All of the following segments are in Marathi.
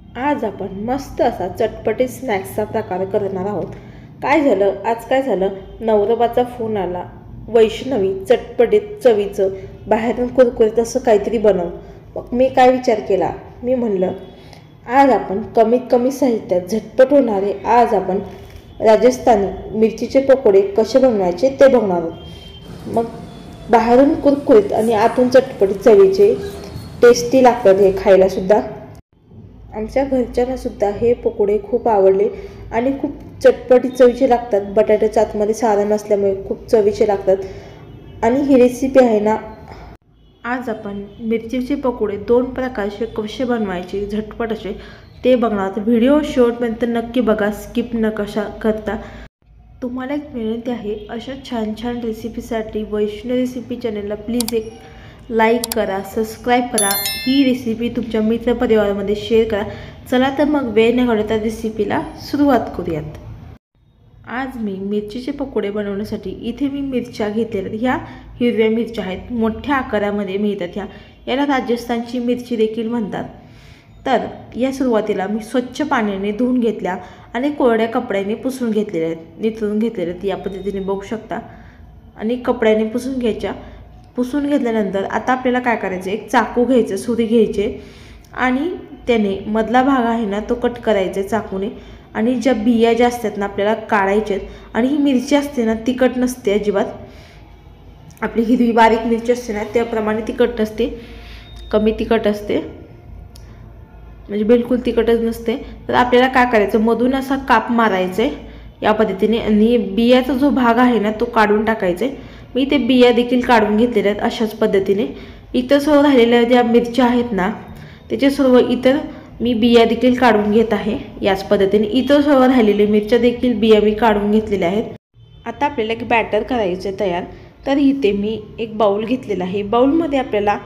आज आपण मस्त असा चटपटीत स्नॅक्सचा प्रकार करणार आहोत। आज काय झालं, नवरोबाचा फोन आला, वैष्णवी चटपटीत चवीचं बाहेरून कुरकुरीत असं काहीतरी बनव। मग मी काय विचार केला, मी म्हणलं आज आपण कमीत कमी साहित्यात झटपट होणारे आज आपण राजस्थानी मिरचीचे पकोडे कसे बनवायचे ते बघणार आहोत। मग बाहेरून कुरकुरीत आणि आतून चटपटीत चवीचे टेस्टी लागतात हे खायला सुद्धा। आमच्या घरच्यांना सुद्धा हे पकोडे खूप आवडले आणि खूप चटपटीत चवीचे लागतात। बटाट्याच्या आतमध्ये सारण असल्यामुळे खूप चवीचे लागतात। आणि ही रेसिपी आहे ना, आज आपण मिरचीचे पकोडे दोन प्रकारचे कसे बनवायचे झटपट असे ते बघणार। व्हिडिओ शेवटपर्यंत नक्की बघा, स्किप न करता। तुम्हाला एक विनंती आहे, अशा छान छान रेसिपीसाठी वैष्णव रेसिपी चॅनलला प्लीज एक लाईक करा, सबस्क्राईब करा, ही रेसिपी तुमच्या मित्रपरिवारामध्ये शेअर करा। चला तर मग वेळ न घालवता रेसिपीला सुरुवात करूयात। आज मी मिरचीचे पकोडे बनवण्यासाठी इथे मी मिरच्या घेतलेल्या, ह्या हिरव्या मिरच्या आहेत, मोठ्या आकारामध्ये मिळतात। याला राजस्थानची मिरची देखील म्हणतात। तर या सुरुवातीला मी स्वच्छ पाण्याने धुवून घेतल्या आणि कोरड्या कपड्याने पुसून घेतलेल्या आहेत, निथळून घेतलेल्या आहेत, या पद्धतीने बघू शकता। आणि कपड्याने पुसून घ्यायच्या। पुसून घेतल्यानंतर आता आपल्याला काय करायचं, एक चाकू घ्यायचं, सुरी घ्यायचे आणि त्याने मधला भाग आहे ना तो कट करायचा चाकूने। आणि ज्या बिया ज्या असतात ना आपल्याला काढायच्यात। आणि ही मिरची असते ना तिखट नसते अजिबात, आपली हिरवी बारीक मिरची असते ना त्याप्रमाणे तिखट नसते, कमी तिखट असते, म्हणजे बिलकुल तिखटच नसते। तर आपल्याला काय करायचं, मधून असा काप मारायचा आहे या पद्धतीने आणि बियाचा जो भाग आहे ना तो काढून टाकायचा आहे। मी ते बिया देखील काढून घेतलेल्या आहेत अशाच पद्धतीने। इतर सर्व राहिलेल्या ज्या मिरच्या आहेत ना त्याचे सर्व इतर मी बिया देखील काढून घेत आहे याच पद्धतीने। इतर सर्व राहिलेले मिरच्या देखील बिया मी काढून घेतलेल्या आहेत। आता आपल्याला एक बॅटर करायचं आहे तयार। तर इथे मी एक बाउल घेतलेला आहे। बाउलमध्ये आपल्याला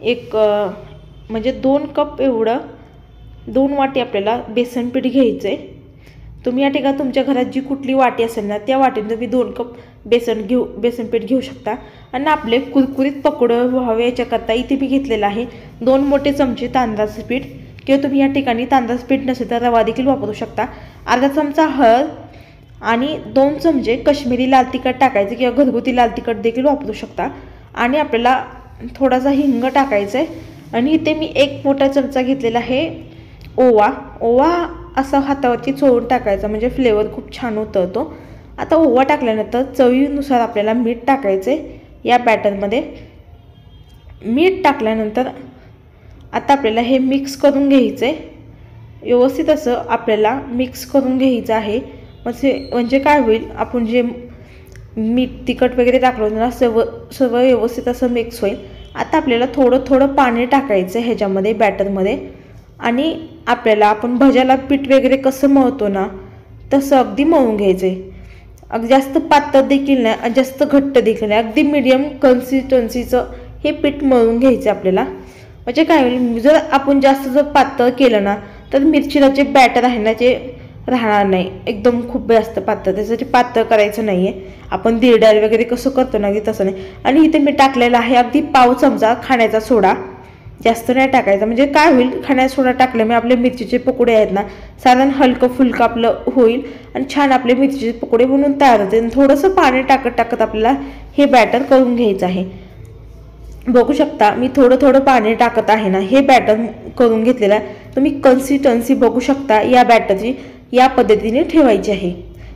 एक म्हणजे 2 कप एवढं 2 वाटी आपल्याला बेसन पीठ घ्यायचं आहे। तुम्ही या ठिकाणी तुमच्या घरात जी कुठली वाटी असेल ना त्या वाटीने तुम्ही 2 कप बेसन पीठ घेऊ शकता। आणि आपले कुरकुरीत पकोडे व्हावे याच्याकरता इथे मी घेतलेलं आहे 2 मोठे चमचे तांदळाचे पीठ, किंवा तुम्ही या ठिकाणी तांदळाचे पीठ नसेल तर रवा देखील वापरू शकता। अर्धा चमचा हळद आणि 2 चमचे कश्मीरी लाल तिखट टाकायचे, किंवा घरगुती लाल तिखट देखील वापरू शकता। आणि आपल्याला थोडासा हिंग टाकायचा आहे। आणि इथे मी 1 मोठा चमचा घेतलेला आहे ओवा असा हातावरती चोळून टाकायचा, म्हणजे फ्लेवर खूप छान उतरतो। आता ओवा टाकल्यानंतर चवीनुसार आपल्याला मीठ टाकायचे या बॅटरमध्ये। मीठ टाकल्यानंतर आता आपल्याला हे मिक्स करून घ्यायचं आहे, व्यवस्थित असं आपल्याला मिक्स करून घ्यायचं आहे। म्हणजे काय होईल, आपण जे मीठ तिखट वगैरे टाकलं ना सर्व व्यवस्थित असं मिक्स होईल। आता आपल्याला थोडं थोडं पाणी टाकायचं आहे ह्याच्यामध्ये बॅटरमध्ये। आणि आपल्याला आपण भज्याला पीठ वगैरे कसं मळतो ना तसं अगदी मळून घ्यायचं आहे। अगदी जास्त पातळ देखील नाही, जास्त घट्ट देखील नाही, अगदी मीडियम कन्सिस्टन्सीचं हे पीठ मळून घ्यायचं आपल्याला। म्हणजे काय होईल, जर आपण जास्त पातळ केलं ना तर मिरचीला जे बॅटर आहे ना ते राहणार नाही, एकदम खूप जास्त पातळ, त्यासाठी पातळ करायचं नाही आहे। आपण दिरडाळ वगैरे कसं करतो ना तसं नाही। आणि इथे मी टाकलेला आहे अगदी पाव चमचा खाण्याचा सोडा, जास्त नाही टाकायचा। म्हणजे काय होईल, खाण्याचा सोडा टाकल्यामुळे आपले मिरचीचे पकोडे आहेत ना साधारण हलकं फुलकं आपलं होईल आणि छान आपले मिरचीचे पकोडे बनवून तयार होते। थोडंसं पाणी टाकत आपल्याला हे बॅटर करून घ्यायचं आहे। बघू शकता मी थोडं थोडं पाणी टाकत आहे ना, हे बॅटर करून घेतलेलं आहे। तुम्ही कन्सिस्टन्सी बघू शकता या बॅटरची, या पद्धतीने ठेवायची आहे।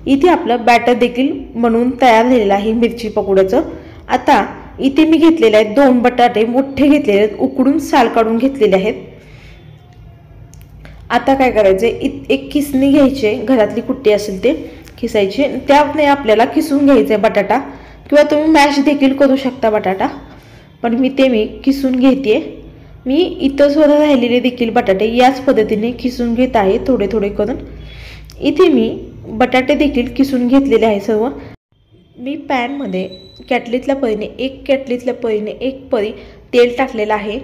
इथे आपलं बॅटर देखील बनवून तयार झालेलं आहे मिरची पकोड्याचं। आता इथे मी घेतलेले आहेत 2 बटाटे मोठे घेतलेले आहेत, उकडून साल काढून घेतलेले आहेत। आता काय करायचे, एक किसणी घ्यायची, घरातली कुट्टी असेल ते किसायची, त्याने आपल्याला किसून घ्यायचं आहे बटाटा, किंवा तुम्ही मॅश देखील करू शकता बटाटा, पण मी किसून घेते। मी इतर सुद्धा राहिलेले देखील बटाटे याच पद्धतीने किसून घेत आहे थोडे थोडे करून। इथे मी बटाटे देखील किसून घेतलेले आहे सर्व। मी पॅनमध्ये कॅटलीतल्या पळीने 1 पळी तेल टाकलेलं आहे।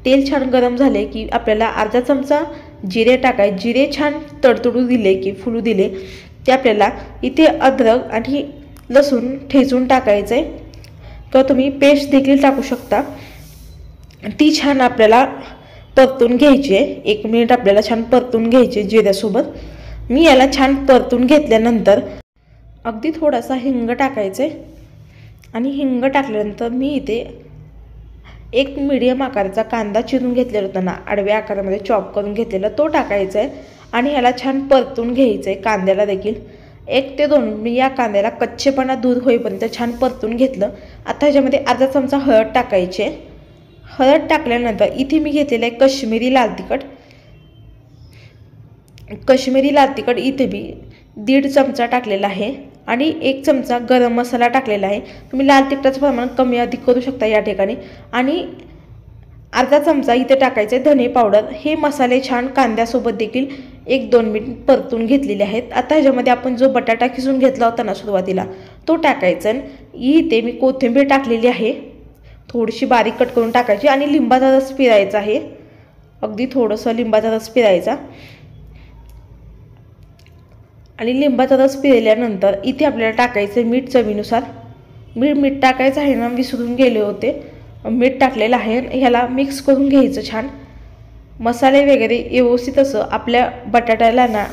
तेल छान गरम झाले की आपल्याला अर्धा चमचा जिरे टाकायचे। जिरे छान तडतडू दिले की फुलू दिले ते आपल्याला इथे अद्रक आणि लसूण ठेचून टाकायचं आहे, किंवा तुम्ही पेस्ट देखील टाकू शकता। ती छान आपल्याला परतून घ्यायची आहे। 1 मिनिट आपल्याला छान परतून घ्यायचे जिऱ्यासोबत। मी याला छान परतून घेतल्यानंतर अगदी थोडासा हिंग टाकायचे आणि हिंग टाकल्यानंतर मी इथे एक मीडियम आकाराचा कांदा चिरून घेतलेला होता ना, आडव्या आकारामध्ये चॉप करून घेतलेला, तो टाकायचा आहे आणि ह्याला छान परतून घ्यायचं आहे। कांद्याला देखील 1 ते 2 मी या कांद्याला कच्चेपणा दूर होईपर्यंत छान परतून घेतलं। आता ह्याच्यामध्ये अर्धा चमचा हळद टाकायची आहे। हळद टाकल्यानंतर इथे मी घेतलेलं आहे कश्मीरी लाल तिखट। कश्मीरी लाल तिखट इथे मी 1.5 चमचा टाकलेला आहे आणि 1 चमचा गरम मसाला टाकलेला आहे। तुम्ही लाल तिखटाचं प्रमाण कमी अधिक करू शकता या ठिकाणी। आणि अर्धा चमचा इथे टाकायचे धने पावडर। हे मसाले छान कांद्यासोबत देखील 1-2 मिनिट परतून घेतलेले आहेत। आता ह्याच्यामध्ये आपण जो बटाटा किसून घेतला होता ना सुरुवातीला, तो टाकायचा। इथे मी कोथिंबीर टाकलेली आहे, थोडीशी बारीक कट करून टाकायची आणि लिंबाचा रस पिळायचा आहे, अगदी थोडंसं लिंबाचा रस पिळायचा। आणि लिंबाचा रस पिळल्यानंतर इथे आपल्याला टाकायचं मीठ चवीनुसार। मीठ टाकायचं आहे ना, विसरून गेले होते, मीठ टाकलेलं आहे। ह्याला मिक्स करून घ्यायचं छान। मसाले वगैरे व्यवस्थित असं आपल्या बटाट्याला ना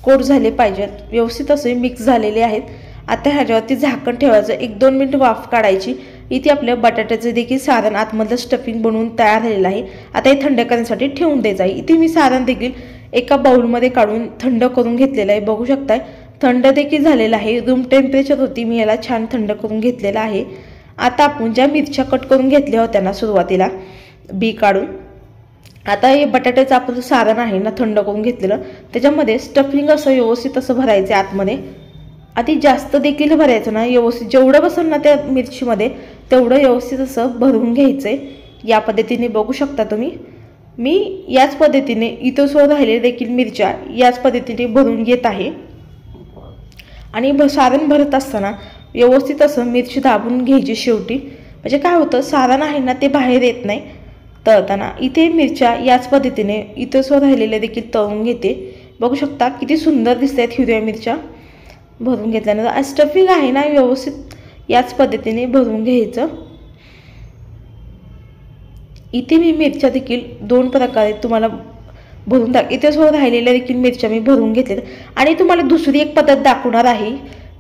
कोट झाले पाहिजेत, व्यवस्थित असे मिक्स झालेले आहेत। आता ह्याच्यावरती झाकण ठेवायचं, 1-2 मिनिट वाफ काढायची। इथे आपल्या बटाट्याचं देखील सारण आतमधलं स्टफिंग बनवून तयार झालेलं आहे। आता हे थंड करण्यासाठी ठेवून द्यायचं आहे। इथे मी सारण देखील एका बाउलमध्ये काढून थंड करून घेतलेलं आहे, बघू शकताय थंड देखील झालेलं आहे। रूम टेम्परेचरवरती मी याला छान थंड करून घेतलेलं आहे। आता आपण ज्या मिरच्या कट करून घेतल्या होत्या ना सुरुवातीला बी काढून, आता हे बटाट्याचं आपण जो सारण आहे ना थंड करून घेतलेलं, त्याच्यामध्ये स्टफिंग असं व्यवस्थित असं भरायचं आतमध्ये। आधी जास्त देखील भरायचं ना, व्यवस्थित जेवढं बसेल ना त्या मिरचीमध्ये तेवढं व्यवस्थित असं भरून घ्यायचं आहे। या पद्धतीने बघू शकता तुम्ही, मी याच पद्धतीने इथं राहिलेले देखील मिरच्या याच पद्धतीने भरून घेत आहे। आणि सारण भरत असताना व्यवस्थित असं मिरची दाबून घ्यायची शेवटी, म्हणजे काय होतं सारण आहे ना ते बाहेर येत नाही तळताना। इथे मिरच्या याच पद्धतीने इथं राहिलेल्या देखील तळून घेते, बघू शकता किती सुंदर दिसत आहेत हिरव्या मिरच्या भरून घेतल्यानंतर। स्टफिंग आहे ना व्यवस्थित याच पद्धतीने भरून घ्यायचं। इथे मी मिरच्या देखील 2 प्रकारे तुम्हाला भरून इथे राहिलेल्या देखील मिरच्या मी भरून घेतल्या। आणि तुम्हाला दुसरी एक पद्धत दाखवणार आहे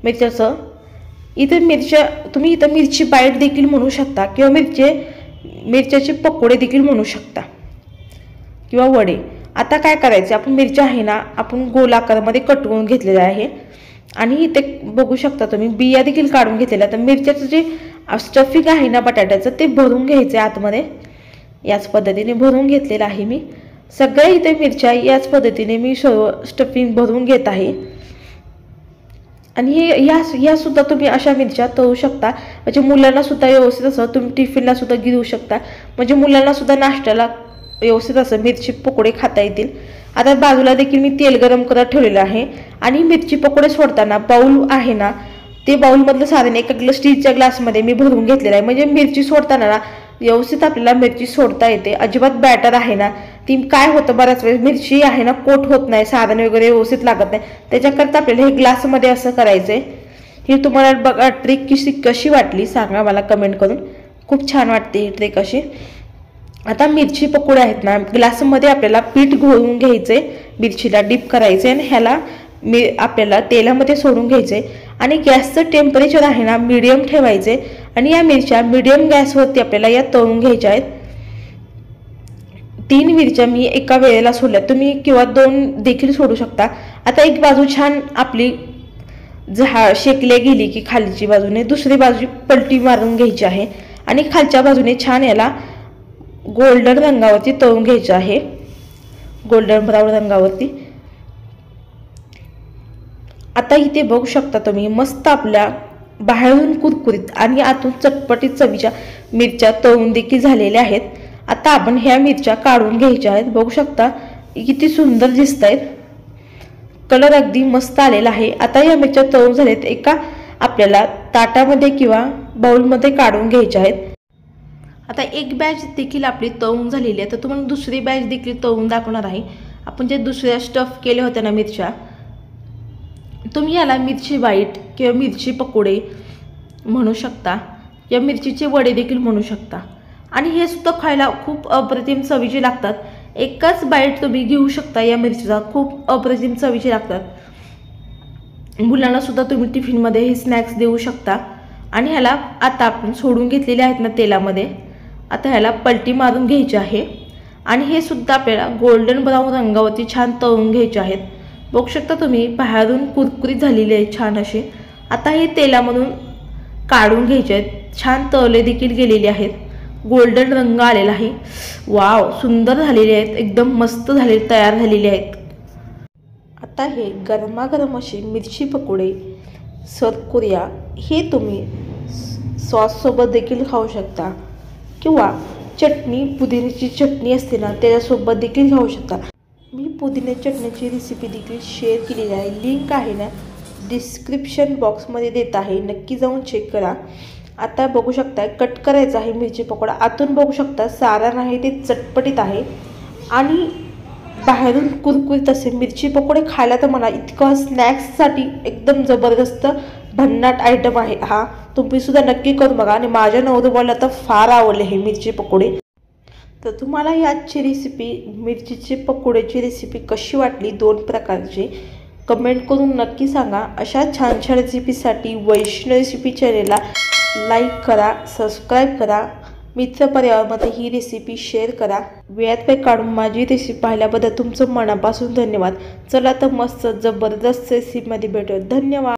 मिरच्याचं। इथे मिरच्या तुम्ही इथं मिरची बाईट देखील म्हणू शकता किंवा मिरच्याचे पकोडे देखील म्हणू शकता किंवा वडे। आता काय करायचे, आपण मिरच्या आहे ना आपण गोल आकारामध्ये कटवून घेतलेल्या आहे आणि इथे बघू शकता तुम्ही बिया देखील काढून घेतलेल्या। तर मिरच्याचं जे स्टफिंग आहे ना बटाट्याचं ते भरून घ्यायचं आतमध्ये, याच पद्धतीने भरून घेतलेलं आहे मी। सगळ्या इथे मिरच्या याच पद्धतीने मी सर्व स्टफिंग भरून घेत आहे। आणि या सुद्धा तुम्ही अशा मिरच्या तळू शकता, म्हणजे मुलांना सुद्धा व्यवस्थित असं तुम्ही टिफिनला सुद्धा घेऊ शकता, म्हणजे मुलांना सुद्धा नाश्त्याला व्यवस्थित असं मिरची पकोडे खाता येतील। आता बाजूला देखील मी तेल गरम करत ठेवलेलं आहे आणि मिरची पकोडे सोडताना बाउल आहे ना ते बाउलमधलं सारण एका स्टीलच्या ग्लासमध्ये मी भरून घेतलेलं आहे, म्हणजे मिरची सोडताना ना व्यवस्थित आपल्याला मिरची सोडता येते। अजिबात बॅटर आहे ना ती काय होतं बऱ्याच वेळेस मिरची आहे ना कोट होत नाही, सारण वगैरे व्यवस्थित लागत नाही, त्याच्याकरता आपल्याला हे ग्लासमध्ये असं करायचं आहे। ही तुम्हाला बघा ट्रिक कशी वाटली सांगा मला कमेंट करून, खूप छान वाटते ही ट्रिक अशी। आता मिरची पकोडे आहेत ना ग्लासमध्ये आपल्याला पीठ घोळून घ्यायचे, मिरचीला डीप करायचे आणि ह्याला आपल्याला तेलामध्ये सोडून घ्यायचे आणि गॅसचं टेम्परेचर आहे ना मीडियम ठेवायचे आणि या मिरच्या मीडियम गॅसवरती आपल्याला या तळून घ्यायच्या आहेत। 3 मिरच्या मी एका वेळेला सोडल्या, तुम्ही किंवा 2 देखील सोडू शकता। आता एक बाजू छान आपली शेकले गेली की खालची बाजूने दुसरी बाजू पलटी मारून घ्यायची आहे आणि खालच्या बाजूने छान याला गोल्डन रंगावरती तळून घ्यायचं आहे, गोल्डन ब्राऊन रंगावरती। आता इथे बघू शकता तुम्ही मस्त आपल्या बाहेरून कुरकुरीत आणि आतून चटपटीत चवीच्या मिरच्या तळून देखील झालेल्या आहेत। आता आपण ह्या मिरच्या काढून घ्यायच्या आहेत, बघू शकता किती सुंदर दिसत आहेत, कलर अगदी मस्त आलेला आहे। आता या मिरच्या तळून झाल्यात, एका आपल्याला ताटामध्ये किंवा बाउलमध्ये काढून घ्यायच्या आहेत। आता एक बॅच देखील आपली तळून झालेली आहे, तर तुम्हाला दुसरी बॅच देखील तळून दाखवणार आहे। आपण जे दुसऱ्या स्टफ केले होते ना मिरच्या, तुम्ही याला मिरची बाईट किंवा मिरची पकोडे म्हणू शकता किंवा मिरचीचे वडे देखील म्हणू शकता। आणि हे सुद्धा खायला खूप अप्रतिम चवीचे लागतात। एकाच बाईट तुम्ही घेऊ शकता या मिरचीचा, खूप अप्रतिम चवीचे लागतात. मुलांना सुद्धा तुम्ही टिफिनमध्ये हे स्नॅक्स देऊ शकता. आणि ह्याला आता आपण सोडून घेतलेले आहेत ना तेलामध्ये, आता ह्याला पलटी मारून घ्यायची आहे. आणि हे सुद्धा आपल्याला गोल्डन ब्राऊन रंगावरती छान तळून घ्यायचे आहेत. बघू शकता तुम्ही बाहेरून कुरकुरीत झालेले आहेत छान असे. आता हे तेलामधून काढून घ्यायचे आहेत. छान तळले देखील गेलेले आहेत, गोल्डन रंग आलेला आहे. वाव, सुंदर झालेले आहेत, एकदम मस्त झाले, तयार झालेले आहेत. आता हे गरमागरम असे मिरची पकोडे सर्व करूया. हे तुम्ही सॉससोबत देखील खाऊ शकता किंवा चटणी, पुदिन्याची चटणी असते ना त्याच्यासोबत देखील खाऊ शकता. मी पुदिना चटणीची रेसिपी देखील शेअर केलेली आहे, लिंक आहे ना डिस्क्रिप्शन बॉक्समध्ये देत आहे, नक्की जाऊन चेक करा. आता बघू शकता कट करायचं आहे मिरची पकोडा. आतून बघू शकता सारण आहे ते चटपटीत आहे आणि बाहेरून कुरकुरीत असे. मिरची पकोडे खायला तर मला इतकं स्नॅक्ससाठी एकदम जबरदस्त भन्नाट आयटम आहे हा. तुम्ही सुद्धा नक्की करून बघा. आणि माझ्या नवरोबाला तर फार आवडले हे मिरची पकोडे. तर तुम्हाला ही आजची रेसिपी मिरचीचे पकोड्याची रेसिपी कशी वाटली, 2 प्रकारची, कमेंट करून नक्की सांगा. अशा छान छान रेसिपीसाठी वैष्णव रेसिपी चॅनेलला लाईक करा, सबस्क्राईब करा, मित्रपरिवारामध्ये ही रेसिपी शेअर करा. वेळात वेळ काढून माझी रेसिपी पाहिल्याबद्दल तुमचं मनापासून धन्यवाद. चला तर मस्त जबरदस्त रेसिपीमध्ये भेटूया. धन्यवाद.